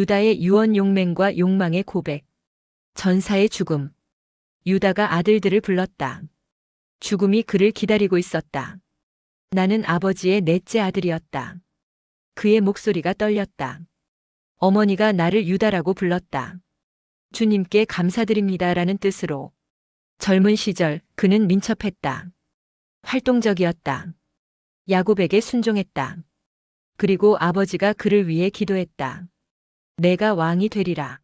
유다의 유언 용맹과 욕망의 고백. 전사의 죽음. 유다가 아들들을 불렀다. 죽음이 그를 기다리고 있었다. 나는 아버지의 넷째 아들이었다. 그의 목소리가 떨렸다. 어머니가 나를 유다라고 불렀다. 주님께 감사드립니다라는 뜻으로. 젊은 시절 그는 민첩했다. 활동적이었다. 야곱에게 순종했다. 그리고 아버지가 그를 위해 기도했다. 내가 왕이 되리라.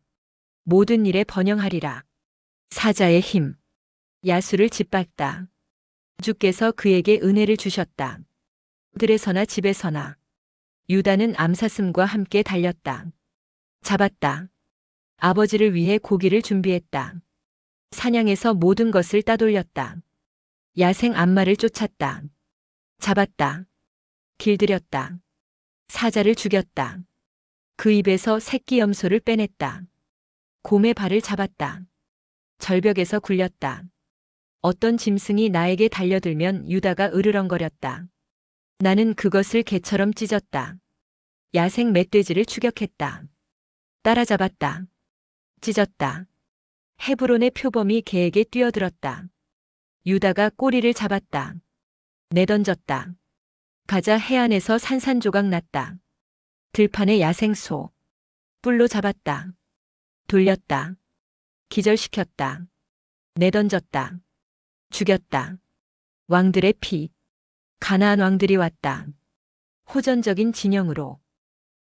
모든 일에 번영하리라. 사자의 힘. 야수를 짓밟다. 주께서 그에게 은혜를 주셨다. 들에서나 집에서나. 유다는 암사슴과 함께 달렸다. 잡았다. 아버지를 위해 고기를 준비했다. 사냥에서 모든 것을 따돌렸다. 야생 암마를 쫓았다. 잡았다. 길들였다. 사자를 죽였다. 그 입에서 새끼 염소를 빼냈다. 곰의 발을 잡았다. 절벽에서 굴렸다. 어떤 짐승이 나에게 달려들면 유다가 으르렁거렸다. 나는 그것을 개처럼 찢었다. 야생 멧돼지를 추격했다. 따라잡았다. 찢었다. 헤브론의 표범이 개에게 뛰어들었다. 유다가 꼬리를 잡았다. 내던졌다. 가자 해안에서 산산조각 났다. 들판의 야생소. 뿔로 잡았다. 돌렸다. 기절시켰다. 내던졌다. 죽였다. 왕들의 피. 가나안 왕들이 왔다. 호전적인 진영으로.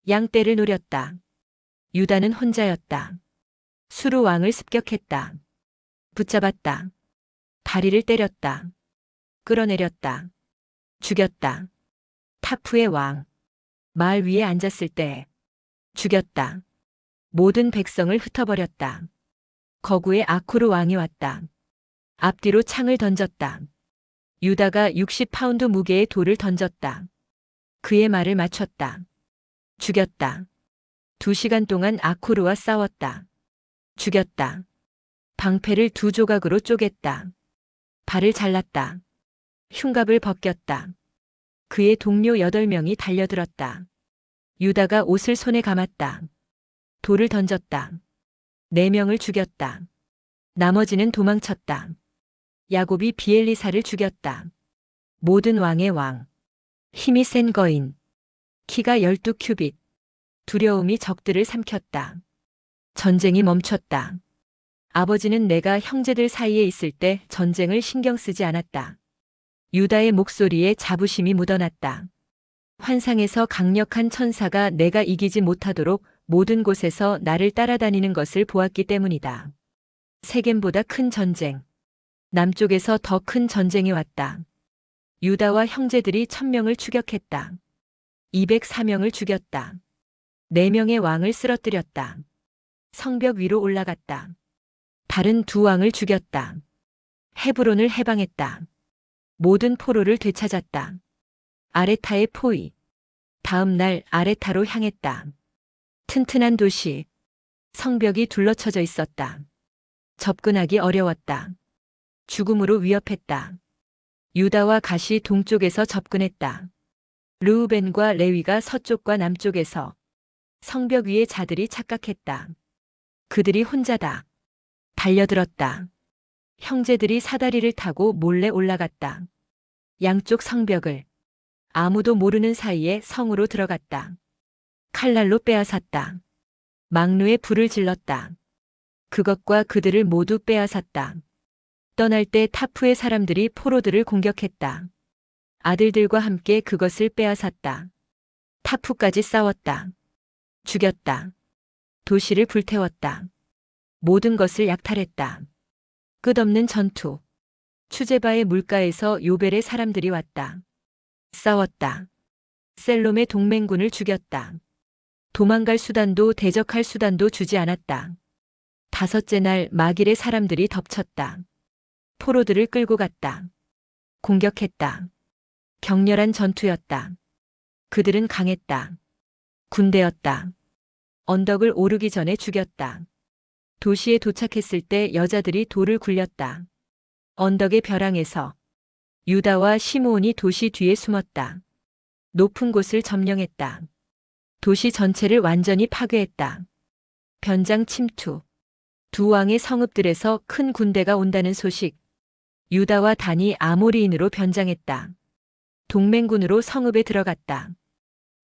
양떼를 노렸다. 유다는 혼자였다. 수루 왕을 습격했다. 붙잡았다. 다리를 때렸다. 끌어내렸다. 죽였다. 타프의 왕. 말 위에 앉았을 때. 죽였다. 모든 백성을 흩어버렸다. 거구의 아쿠르 왕이 왔다. 앞뒤로 창을 던졌다. 유다가 60파운드 무게의 돌을 던졌다. 그의 말을 맞췄다. 죽였다. 2시간 동안 아쿠르와 싸웠다. 죽였다. 방패를 2조각으로 쪼갰다. 발을 잘랐다. 흉갑을 벗겼다. 그의 동료 8명이 달려들었다. 유다가 옷을 손에 감았다. 돌을 던졌다. 4명을 죽였다. 나머지는 도망쳤다. 야곱이 비엘리사를 죽였다. 모든 왕의 왕. 힘이 센 거인. 키가 12큐빗. 두려움이 적들을 삼켰다. 전쟁이 멈췄다. 아버지는 내가 형제들 사이에 있을 때 전쟁을 신경 쓰지 않았다. 유다의 목소리에 자부심이 묻어났다. 환상에서 강력한 천사가 내가 이기지 못하도록 모든 곳에서 나를 따라다니는 것을 보았기 때문이다. 세겜보다 큰 전쟁. 남쪽에서 더 큰 전쟁이 왔다. 유다와 형제들이 1000명을 추격했다. 204명을 죽였다. 4명의 왕을 쓰러뜨렸다. 성벽 위로 올라갔다. 다른 2왕을 죽였다. 헤브론을 해방했다. 모든 포로를 되찾았다. 아레타의 포위. 다음 날 아레타로 향했다. 튼튼한 도시. 성벽이 둘러쳐져 있었다. 접근하기 어려웠다. 죽음으로 위협했다. 유다와 갓이 동쪽에서 접근했다. 르우벤과 레위가 서쪽과 남쪽에서. 성벽 위의 자들이 착각했다. 그들이 혼자다. 달려들었다. 형제들이 사다리를 타고 몰래 올라갔다. 양쪽 성벽을. 아무도 모르는 사이에 성으로 들어갔다. 칼날로 빼앗았다. 망루에 불을 질렀다. 그것과 그들을 모두 빼앗았다. 떠날 때 타프의 사람들이 포로들을 공격했다. 아들들과 함께 그것을 빼앗았다. 타프까지 싸웠다. 죽였다. 도시를 불태웠다. 모든 것을 약탈했다. 끝없는 전투. 추제바의 물가에서 요벨의 사람들이 왔다. 싸웠다. 셀롬의 동맹군을 죽였다. 도망갈 수단도 대적할 수단도 주지 않았다. 5째 날 마길의 사람들이 덮쳤다. 포로들을 끌고 갔다. 공격했다. 격렬한 전투였다. 그들은 강했다. 군대였다. 언덕을 오르기 전에 죽였다. 도시에 도착했을 때 여자들이 돌을 굴렸다. 언덕의 벼랑에서. 유다와 시므온이 도시 뒤에 숨었다. 높은 곳을 점령했다. 도시 전체를 완전히 파괴했다. 변장 침투. 두 왕의 성읍들에서 큰 군대가 온다는 소식. 유다와 단이 아모리인으로 변장했다. 동맹군으로 성읍에 들어갔다.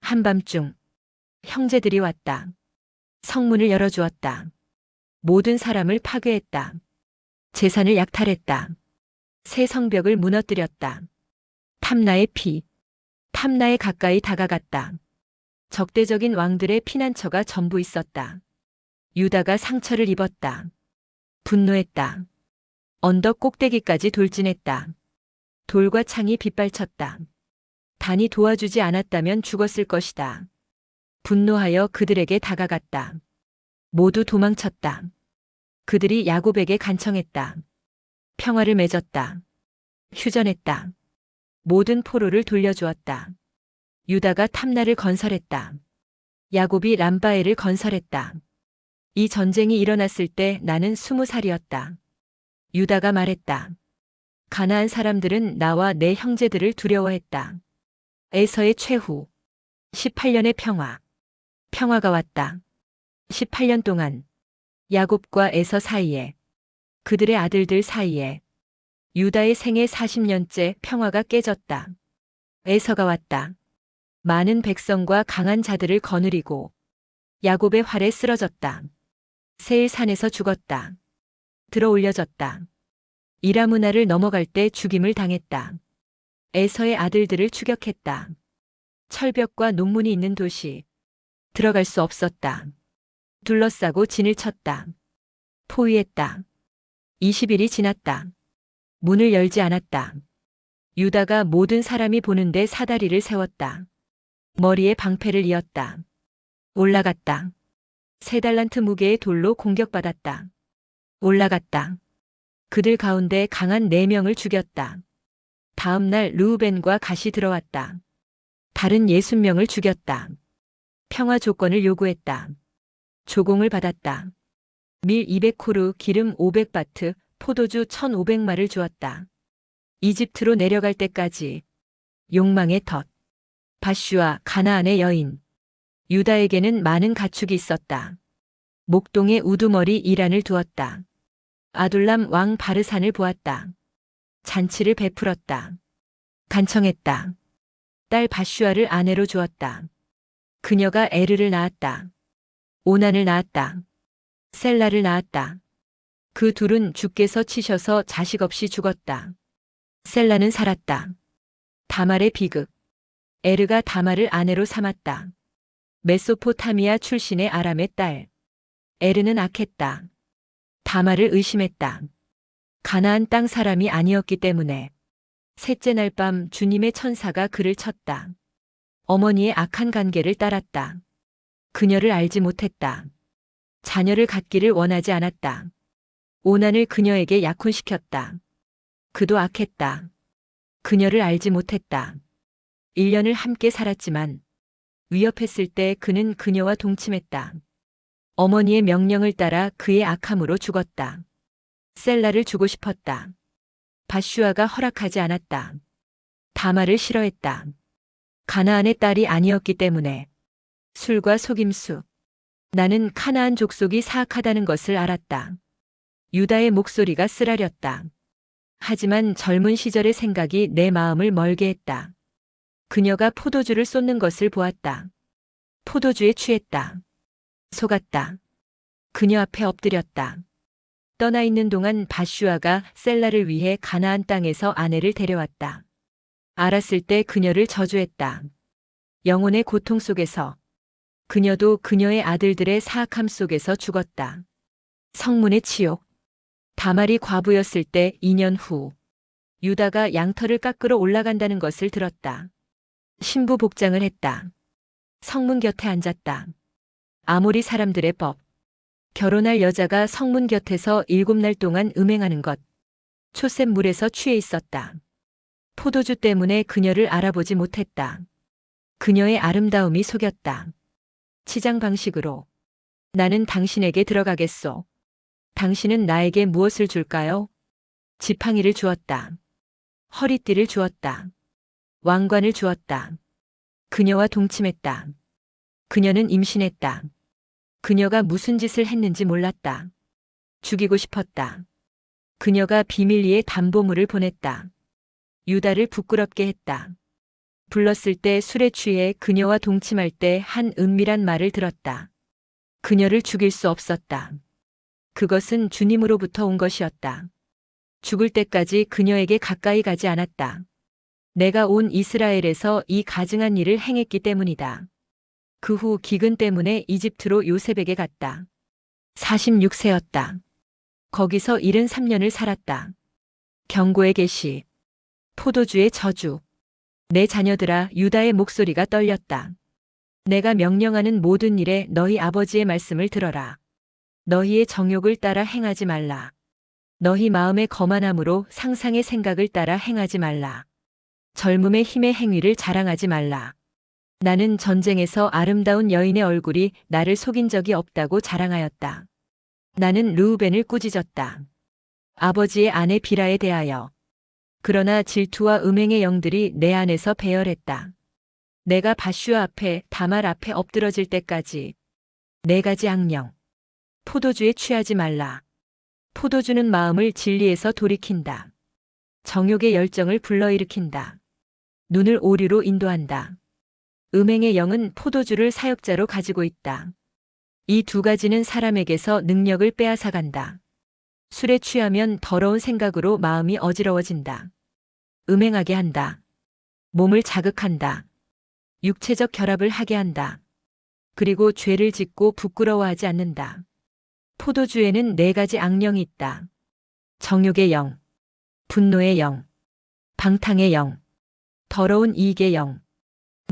한밤중 형제들이 왔다. 성문을 열어주었다. 모든 사람을 파괴했다. 재산을 약탈했다. 새 성벽을 무너뜨렸다. 탐나의 피. 탐나에 가까이 다가갔다. 적대적인 왕들의 피난처가 전부 있었다. 유다가 상처를 입었다. 분노했다. 언덕 꼭대기까지 돌진했다. 돌과 창이 빗발쳤다. 단이 도와주지 않았다면 죽었을 것이다. 분노하여 그들에게 다가갔다. 모두 도망쳤다. 그들이 야곱에게 간청했다. 평화를 맺었다. 휴전했다. 모든 포로를 돌려주었다. 유다가 탐나를 건설했다. 야곱이 람바에를 건설했다. 이 전쟁이 일어났을 때 나는 20살이었다. 유다가 말했다. 가나안 사람들은 나와 내 형제들을 두려워했다. 에서의 최후. 18년의 평화. 평화가 왔다. 18년 동안 야곱과 에서 사이에, 그들의 아들들 사이에, 유다의 생애 40년째 평화가 깨졌다. 에서가 왔다. 많은 백성과 강한 자들을 거느리고 야곱의 활에 쓰러졌다. 세일산에서 죽었다. 들어 올려졌다. 이라무나를 넘어갈 때 죽임을 당했다. 에서의 아들들을 추격했다. 철벽과 농문이 있는 도시. 들어갈 수 없었다. 둘러싸고 진을 쳤다. 포위했다. 20일이 지났다. 문을 열지 않았다. 유다가 모든 사람이 보는데 사다리를 세웠다. 머리에 방패를 이었다. 올라갔다. 3달란트 무게의 돌로 공격받았다. 올라갔다. 그들 가운데 강한 4명을 죽였다. 다음 날 르우벤과 갓이 들어왔다. 다른 60명을 죽였다. 평화 조건을 요구했다. 조공을 받았다. 밀 200코루, 기름 500바트, 포도주 1500마를 주었다. 이집트로 내려갈 때까지. 욕망의 덫. 바슈와 가나안의 여인. 유다에게는 많은 가축이 있었다. 목동에 우두머리 이란을 두었다. 아둘람 왕 바르산을 보았다. 잔치를 베풀었다. 간청했다. 딸 바슈아를 아내로 주었다. 그녀가 에르를 낳았다. 오난을 낳았다. 셀라를 낳았다. 그 둘은 주께서 치셔서 자식 없이 죽었다. 셀라는 살았다. 다말의 비극. 에르가 다말을 아내로 삼았다. 메소포타미아 출신의 아람의 딸. 에르는 악했다. 다말을 의심했다. 가나안 땅 사람이 아니었기 때문에. 셋째 날 밤 주님의 천사가 그를 쳤다. 어머니의 악한 관계를 따랐다. 그녀를 알지 못했다. 자녀를 갖기를 원하지 않았다. 오난을 그녀에게 약혼시켰다. 그도 악했다. 그녀를 알지 못했다. 1년을 함께 살았지만 위협했을 때 그는 그녀와 동침했다. 어머니의 명령을 따라 그의 악함으로 죽었다. 셀라를 주고 싶었다. 바슈아가 허락하지 않았다. 다말을 싫어했다. 가나안의 딸이 아니었기 때문에. 술과 속임수. 나는 카나안 족속이 사악하다는 것을 알았다. 유다의 목소리가 쓰라렸다. 하지만 젊은 시절의 생각이 내 마음을 멀게 했다. 그녀가 포도주를 쏟는 것을 보았다. 포도주에 취했다. 속았다. 그녀 앞에 엎드렸다. 떠나 있는 동안 바슈아가 셀라를 위해 가나안 땅에서 아내를 데려왔다. 알았을 때 그녀를 저주했다. 영혼의 고통 속에서. 그녀도 그녀의 아들들의 사악함 속에서 죽었다. 성문의 치욕. 다말이 과부였을 때 2년 후 유다가 양털을 깎으러 올라간다는 것을 들었다. 신부 복장을 했다. 성문 곁에 앉았다. 아모리 사람들의 법. 결혼할 여자가 성문 곁에서 7날 동안 음행하는 것. 초샘물에서 취해 있었다. 포도주 때문에 그녀를 알아보지 못했다. 그녀의 아름다움이 속였다. 치장 방식으로. 나는 당신에게 들어가겠소. 당신은 나에게 무엇을 줄까요? 지팡이를 주었다. 허리띠를 주었다. 왕관을 주었다. 그녀와 동침했다. 그녀는 임신했다. 그녀가 무슨 짓을 했는지 몰랐다. 죽이고 싶었다. 그녀가 비밀리에 담보물을 보냈다. 유다를 부끄럽게 했다. 불렀을 때 술에 취해 그녀와 동침할 때 한 은밀한 말을 들었다. 그녀를 죽일 수 없었다. 그것은 주님으로부터 온 것이었다. 죽을 때까지 그녀에게 가까이 가지 않았다. 내가 온 이스라엘에서 이 가증한 일을 행했기 때문이다. 그 후 기근 때문에 이집트로 요셉에게 갔다. 46세였다. 거기서 73년을 살았다. 경고의 계시, 포도주의 저주. 내 자녀들아, 유다의 목소리가 떨렸다. 내가 명령하는 모든 일에 너희 아버지의 말씀을 들어라. 너희의 정욕을 따라 행하지 말라. 너희 마음의 거만함으로 상상의 생각을 따라 행하지 말라. 젊음의 힘의 행위를 자랑하지 말라. 나는 전쟁에서 아름다운 여인의 얼굴이 나를 속인 적이 없다고 자랑하였다. 나는 르우벤을 꾸짖었다. 아버지의 아내 비라에 대하여. 그러나 질투와 음행의 영들이 내 안에서 배열했다. 내가 바슈아 앞에 다말 앞에 엎드러질 때까지. 4가지 악령. 포도주에 취하지 말라. 포도주는 마음을 진리에서 돌이킨다. 정욕의 열정을 불러일으킨다. 눈을 오류로 인도한다. 음행의 영은 포도주를 사역자로 가지고 있다. 이 2가지는 사람에게서 능력을 빼앗아간다. 술에 취하면 더러운 생각으로 마음이 어지러워진다. 음행하게 한다. 몸을 자극한다. 육체적 결합을 하게 한다. 그리고 죄를 짓고 부끄러워하지 않는다. 포도주에는 4가지 악령이 있다. 정욕의 영, 분노의 영, 방탕의 영, 더러운 이익의 영.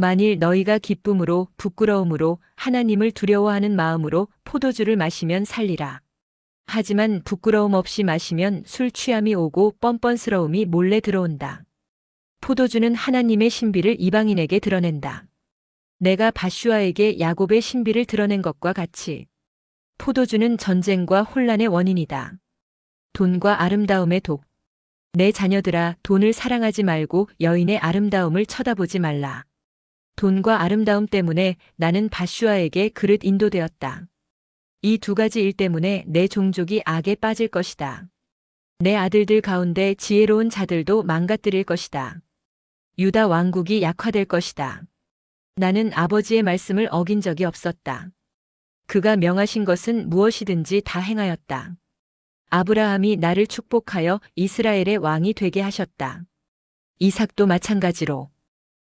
만일 너희가 기쁨으로 부끄러움으로 하나님을 두려워하는 마음으로 포도주를 마시면 살리라. 하지만 부끄러움 없이 마시면 술 취함이 오고 뻔뻔스러움이 몰래 들어온다. 포도주는 하나님의 신비를 이방인에게 드러낸다. 내가 바슈아에게 야곱의 신비를 드러낸 것과 같이. 포도주는 전쟁과 혼란의 원인이다. 돈과 아름다움의 독. 내 자녀들아, 돈을 사랑하지 말고 여인의 아름다움을 쳐다보지 말라. 돈과 아름다움 때문에 나는 바슈아에게 그릇 인도되었다. 이 2가지 일 때문에 내 종족이 악에 빠질 것이다. 내 아들들 가운데 지혜로운 자들도 망가뜨릴 것이다. 유다 왕국이 약화될 것이다. 나는 아버지의 말씀을 어긴 적이 없었다. 그가 명하신 것은 무엇이든지 다 행하였다. 아브라함이 나를 축복하여 이스라엘의 왕이 되게 하셨다. 이삭도 마찬가지로.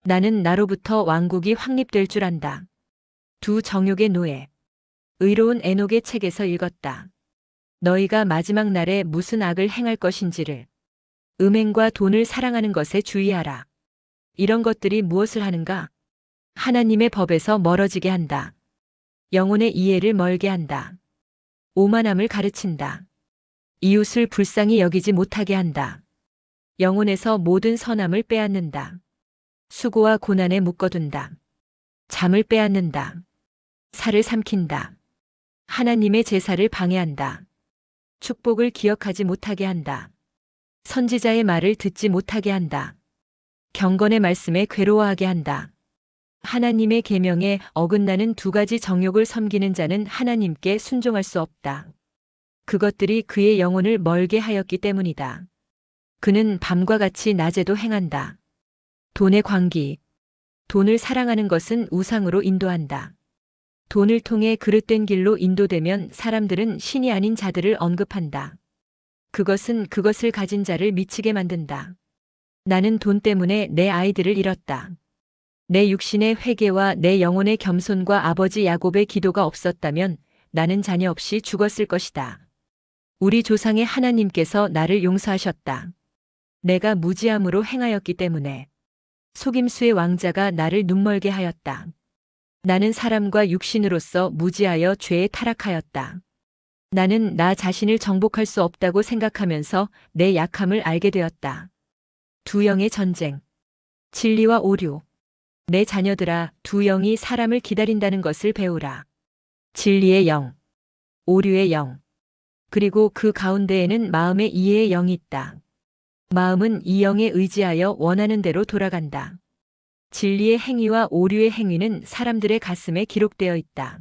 나는 나로부터 왕국이 확립될 줄 안다. 2 정욕의 노예. 의로운 에녹의 책에서 읽었다. 너희가 마지막 날에 무슨 악을 행할 것인지를. 음행과 돈을 사랑하는 것에 주의하라. 이런 것들이 무엇을 하는가? 하나님의 법에서 멀어지게 한다. 영혼의 이해를 멀게 한다. 오만함을 가르친다. 이웃을 불쌍히 여기지 못하게 한다. 영혼에서 모든 선함을 빼앗는다. 수고와 고난에 묶어둔다. 잠을 빼앗는다. 살을 삼킨다. 하나님의 제사를 방해한다. 축복을 기억하지 못하게 한다. 선지자의 말을 듣지 못하게 한다. 경건의 말씀에 괴로워하게 한다. 하나님의 계명에 어긋나는 2가지 정욕을 섬기는 자는 하나님께 순종할 수 없다. 그것들이 그의 영혼을 멀게 하였기 때문이다. 그는 밤과 같이 낮에도 행한다. 돈의 광기. 돈을 사랑하는 것은 우상으로 인도한다. 돈을 통해 그릇된 길로 인도되면 사람들은 신이 아닌 자들을 언급한다. 그것은 그것을 가진 자를 미치게 만든다. 나는 돈 때문에 내 아이들을 잃었다. 내 육신의 회개와 내 영혼의 겸손과 아버지 야곱의 기도가 없었다면 나는 자녀 없이 죽었을 것이다. 우리 조상의 하나님께서 나를 용서하셨다. 내가 무지함으로 행하였기 때문에. 속임수의 왕자가 나를 눈멀게 하였다. 나는 사람과 육신으로서 무지하여 죄에 타락하였다. 나는 나 자신을 정복할 수 없다고 생각하면서 내 약함을 알게 되었다. 2 영의 전쟁. 진리와 오류. 내 자녀들아, 2 영이 사람을 기다린다는 것을 배우라. 진리의 영, 오류의 영. 그리고 그 가운데에는 마음의 이해의 영이 있다. 마음은 이 영에 의지하여 원하는 대로 돌아간다. 진리의 행위와 오류의 행위는 사람들의 가슴에 기록되어 있다.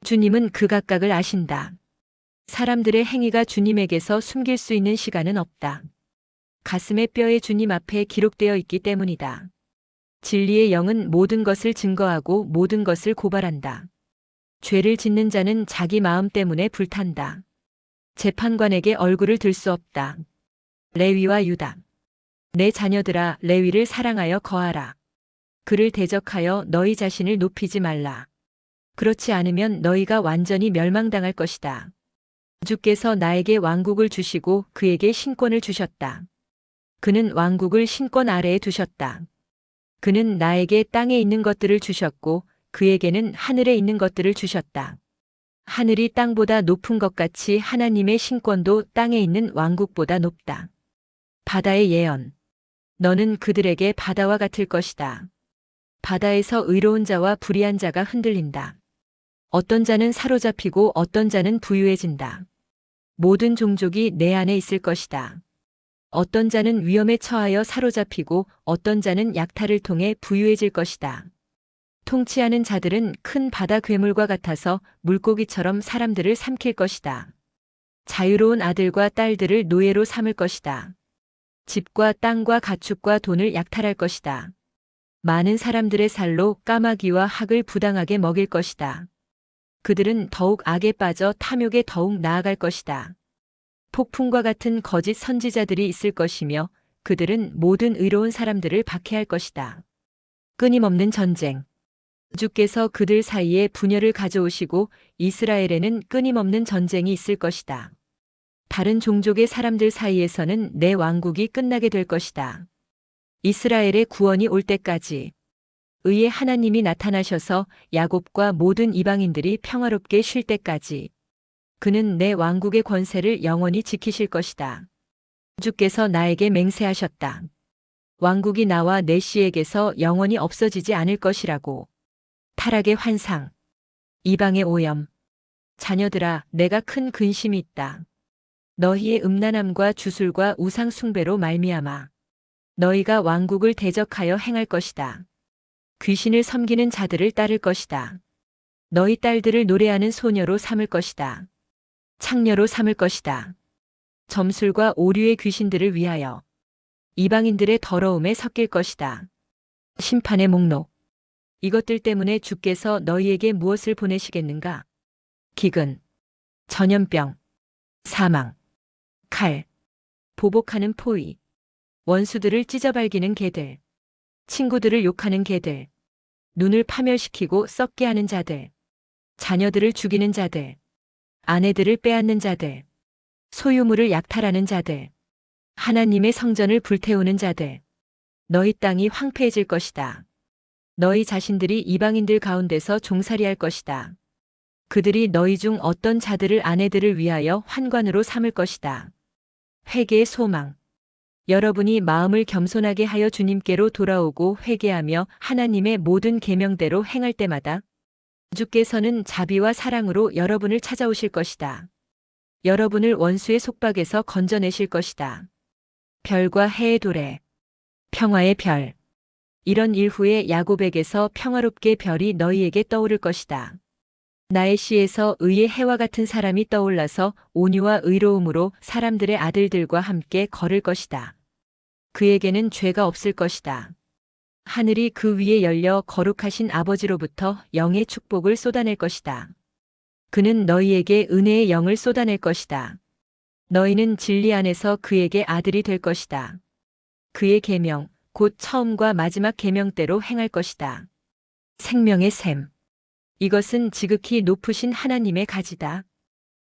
주님은 그 각각을 아신다. 사람들의 행위가 주님에게서 숨길 수 있는 시간은 없다. 가슴의 뼈에 주님 앞에 기록되어 있기 때문이다. 진리의 영은 모든 것을 증거하고 모든 것을 고발한다. 죄를 짓는 자는 자기 마음 때문에 불탄다. 재판관에게 얼굴을 들 수 없다. 레위와 유다. 내 자녀들아, 레위를 사랑하여 거하라. 그를 대적하여 너희 자신을 높이지 말라. 그렇지 않으면 너희가 완전히 멸망당할 것이다. 주께서 나에게 왕국을 주시고 그에게 신권을 주셨다. 그는 왕국을 신권 아래에 두셨다. 그는 나에게 땅에 있는 것들을 주셨고 그에게는 하늘에 있는 것들을 주셨다. 하늘이 땅보다 높은 것 같이 하나님의 신권도 땅에 있는 왕국보다 높다. 바다의 예언. 너는 그들에게 바다와 같을 것이다. 바다에서 의로운 자와 불의한 자가 흔들린다. 어떤 자는 사로잡히고 어떤 자는 부유해진다. 모든 종족이 내 안에 있을 것이다. 어떤 자는 위험에 처하여 사로잡히고 어떤 자는 약탈을 통해 부유해질 것이다. 통치하는 자들은 큰 바다 괴물과 같아서 물고기처럼 사람들을 삼킬 것이다. 자유로운 아들과 딸들을 노예로 삼을 것이다. 집과 땅과 가축과 돈을 약탈할 것이다. 많은 사람들의 살로 까마귀와 학을 부당하게 먹일 것이다. 그들은 더욱 악에 빠져 탐욕에 더욱 나아갈 것이다. 폭풍과 같은 거짓 선지자들이 있을 것이며 그들은 모든 의로운 사람들을 박해할 것이다. 끊임없는 전쟁. 주께서 그들 사이에 분열을 가져오시고 이스라엘에는 끊임없는 전쟁이 있을 것이다. 다른 종족의 사람들 사이에서는 내 왕국이 끝나게 될 것이다. 이스라엘의 구원이 올 때까지 의의 하나님이 나타나셔서 야곱과 모든 이방인들이 평화롭게 쉴 때까지 그는 내 왕국의 권세를 영원히 지키실 것이다. 주께서 나에게 맹세하셨다. 왕국이 나와 내 씨에게서 영원히 없어지지 않을 것이라고. 타락의 환상. 이방의 오염. 자녀들아, 내가 큰 근심이 있다. 너희의 음란함과 주술과 우상 숭배로 말미암아 너희가 왕국을 대적하여 행할 것이다. 귀신을 섬기는 자들을 따를 것이다. 너희 딸들을 노래하는 소녀로 삼을 것이다. 창녀로 삼을 것이다. 점술과 오류의 귀신들을 위하여 이방인들의 더러움에 섞일 것이다. 심판의 목록. 이것들 때문에 주께서 너희에게 무엇을 보내시겠는가? 기근, 전염병, 사망, 칼, 보복하는 포위, 원수들을 찢어발기는 개들, 친구들을 욕하는 개들, 눈을 파멸시키고 썩게 하는 자들, 자녀들을 죽이는 자들, 아내들을 빼앗는 자들, 소유물을 약탈하는 자들, 하나님의 성전을 불태우는 자들. 너희 땅이 황폐해질 것이다. 너희 자신들이 이방인들 가운데서 종살이할 것이다. 그들이 너희 중 어떤 자들을 아내들을 위하여 환관으로 삼을 것이다. 회개의 소망. 여러분이 마음을 겸손하게 하여 주님께로 돌아오고 회개하며 하나님의 모든 계명대로 행할 때마다 주께서는 자비와 사랑으로 여러분을 찾아오실 것이다. 여러분을 원수의 속박에서 건져내실 것이다. 별과 해의 도래. 평화의 별. 이런 일 후에 야곱에게서 평화롭게 별이 너희에게 떠오를 것이다. 나의 씨에서 의의 해와 같은 사람이 떠올라서 온유와 의로움으로 사람들의 아들들과 함께 걸을 것이다. 그에게는 죄가 없을 것이다. 하늘이 그 위에 열려 거룩하신 아버지로부터 영의 축복을 쏟아낼 것이다. 그는 너희에게 은혜의 영을 쏟아낼 것이다. 너희는 진리 안에서 그에게 아들이 될 것이다. 그의 계명, 곧 처음과 마지막 계명대로 행할 것이다. 생명의 샘. 이것은 지극히 높으신 하나님의 가지다.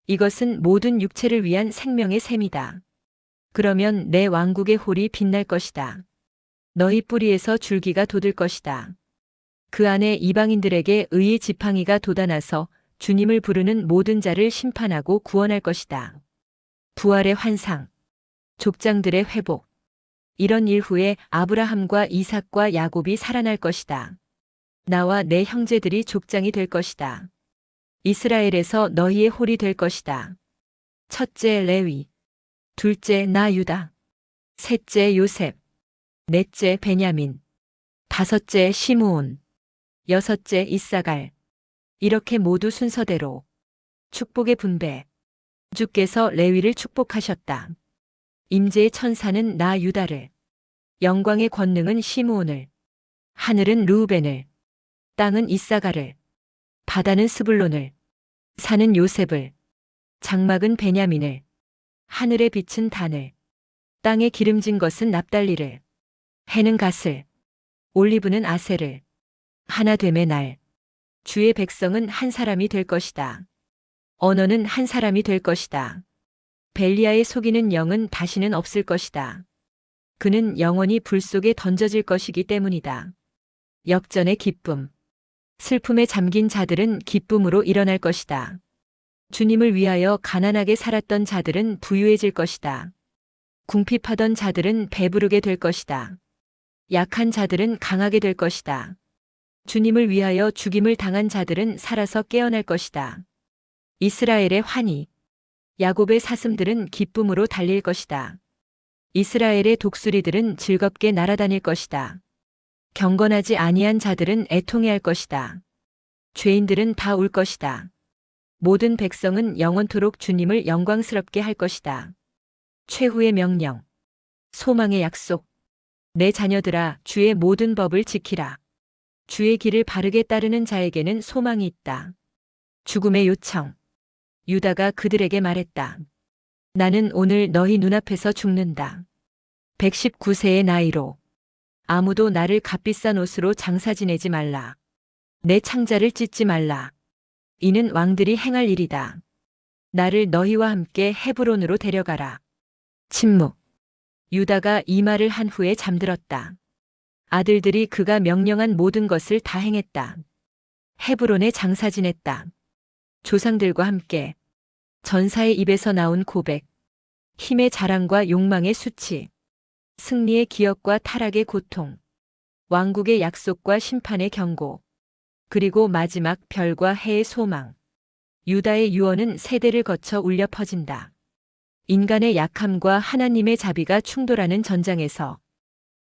이것은 모든 육체를 위한 생명의 샘이다. 그러면 내 왕국의 홀이 빛날 것이다. 너희 뿌리에서 줄기가 돋을 것이다. 그 안에 이방인들에게 의의 지팡이가 돋아나서 주님을 부르는 모든 자를 심판하고 구원할 것이다. 부활의 환상. 족장들의 회복. 이런 일 후에 아브라함과 이삭과 야곱이 살아날 것이다. 나와 내 형제들이 족장이 될 것이다. 이스라엘에서 너희의 홀이 될 것이다. 첫째 레위, 둘째 나 유다, 셋째 요셉, 넷째 베냐민, 다섯째 시므온, 여섯째 이사갈, 이렇게 모두 순서대로 축복의 분배. 주께서 레위를 축복하셨다. 임재의 천사는 나 유다를, 영광의 권능은 시므온을, 하늘은 르우벤을, 땅은 이사가를, 바다는 스불론을, 산은 요셉을, 장막은 베냐민을, 하늘의 빛은 단을, 땅에 기름진 것은 납달리를, 해는 갓을, 올리브는 아셀을, 하나 됨의 날, 주의 백성은 한 사람이 될 것이다. 언어는 한 사람이 될 것이다. 벨리아의 속이는 영은 다시는 없을 것이다. 그는 영원히 불 속에 던져질 것이기 때문이다. 역전의 기쁨. 슬픔에 잠긴 자들은 기쁨으로 일어날 것이다. 주님을 위하여 가난하게 살았던 자들은 부유해질 것이다. 궁핍하던 자들은 배부르게 될 것이다. 약한 자들은 강하게 될 것이다. 주님을 위하여 죽임을 당한 자들은 살아서 깨어날 것이다. 이스라엘의 환희, 야곱의 사슴들은 기쁨으로 달릴 것이다. 이스라엘의 독수리들은 즐겁게 날아다닐 것이다. 경건하지 아니한 자들은 애통해할 것이다. 죄인들은 다 울 것이다. 모든 백성은 영원토록 주님을 영광스럽게 할 것이다. 최후의 명령, 소망의 약속. 내 자녀들아, 주의 모든 법을 지키라. 주의 길을 바르게 따르는 자에게는 소망이 있다. 죽음의 요청. 유다가 그들에게 말했다. 나는 오늘 너희 눈앞에서 죽는다. 119세의 나이로. 아무도 나를 값비싼 옷으로 장사 지내지 말라. 내 창자를 찢지 말라. 이는 왕들이 행할 일이다. 나를 너희와 함께 헤브론으로 데려가라. 침묵. 유다가 이 말을 한 후에 잠들었다. 아들들이 그가 명령한 모든 것을 다 행했다. 헤브론에 장사 지냈다. 조상들과 함께. 전사의 입에서 나온 고백. 힘의 자랑과 욕망의 수치. 승리의 기억과 타락의 고통. 왕국의 약속과 심판의 경고. 그리고 마지막 별과 해의 소망. 유다의 유언은 세대를 거쳐 울려 퍼진다. 인간의 약함과 하나님의 자비가 충돌하는 전장에서